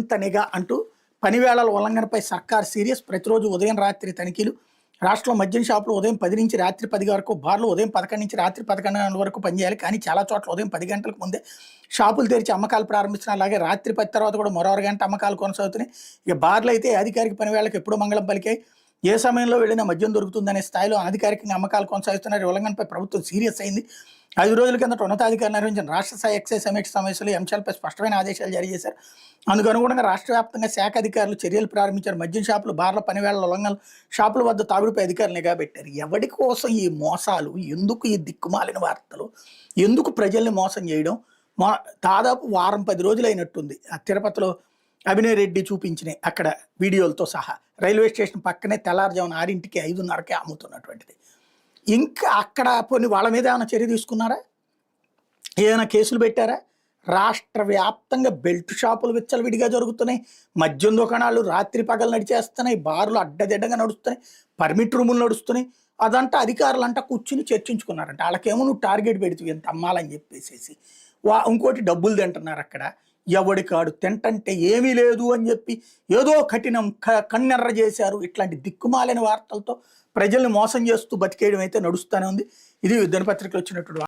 మరింత నిఘా అంటూ పనివేళల ఉల్లంఘనపై సర్కార్ సీరియస్. ప్రతిరోజు ఉదయం రాత్రి తనిఖీలు. రాష్ట్రంలో మద్యం షాపులు ఉదయం 10 నుంచి రాత్రి 10 వరకు, బార్లు ఉదయం 11 నుంచి రాత్రి 11 గంటల వరకు పనిచేయాలి. కానీ చాలా చోట్ల ఉదయం 10 గంటలకు ముందే షాపులు తెరిచి అమ్మకాలు ప్రారంభిస్తున్నారు. అలాగే రాత్రి 10 తర్వాత కూడా మరో అరగంట అమ్మకాలు కొనసాగుతున్నాయి. ఇక బార్లు అయితే అధికారిక పనివేళలకు ఎప్పుడూ మంగళం పలికాయి. ఏ సమయంలో వెళ్ళినా మద్యం దొరుకుతుందనే స్థాయిలో అధికారికంగా అమ్మకాలు కొనసాగుతున్నారు. ఉల్లంఘనపై ప్రభుత్వం సీరియస్ అయింది. 5 రోజుల కిందట ఉన్నతాధికారులు నిర్వహించిన రాష్ట్ర స్థాయి ఎక్సైజ్ సమీక్ష సమావేశంలో ఈ అంశాలపై స్పష్టమైన ఆదేశాలు జారీ చేశారు. అందుకు అనుగుణంగా రాష్ట్ర వ్యాప్తంగా శాఖ అధికారులు చర్యలు ప్రారంభించారు. మద్యం షాపులు, బార్ల పనివేళల ఉల్లంఘనలు, షాపుల వద్ద తాగుడుపై అధికారులు నిఘా పెట్టారు. ఎవరి కోసం ఈ మోసాలు, ఎందుకు ఈ దిక్కుమాలిన వార్తలు, ఎందుకు ప్రజల్ని మోసం చేయడం? దాదాపు వారం 10 రోజులు అయినట్టుంది. ఆ తిరుపతిలో అభినయ్ రెడ్డి చూపించినాయి అక్కడ వీడియోలతో సహా. రైల్వే స్టేషన్ పక్కనే తెల్లారుజామున 6ంటికి 5:30కే అమ్ముతున్నటువంటిది. ఇంకా అక్కడ కొన్ని వాళ్ళ మీద ఏమైనా చర్య తీసుకున్నారా? ఏదైనా కేసులు పెట్టారా? రాష్ట్ర వ్యాప్తంగా బెల్ట్ షాపులు విచ్చలవిడిగా జరుగుతున్నాయి. మద్యం దుకాణాలు రాత్రి పగలు నడిచేస్తున్నాయి. బార్లు అడ్డదిడ్డంగా నడుస్తున్నాయి. పర్మిట్ రూములు నడుస్తున్నాయి. అదంతా అధికారులు అంట కూర్చుని చర్చించుకున్నారంట. వాళ్ళకేమో నువ్వు టార్గెట్ పెడుతుంది ఎంత అమ్మాలని చెప్పేసేసి. ఇంకోటి డబ్బులు తింటున్నారు అక్కడ. ఎవడి కాడు తింటంటే ఏమీ లేదు అని చెప్పి ఏదో కఠినం కన్నెర్ర చేశారు. ఇట్లాంటి దిక్కుమాలిన వార్తలతో ప్రజల్ని మోసం చేస్తూ బతికేయడం అయితే నడుస్తూనే ఉంది. ఇది దినపత్రికలు వచ్చినటువంటి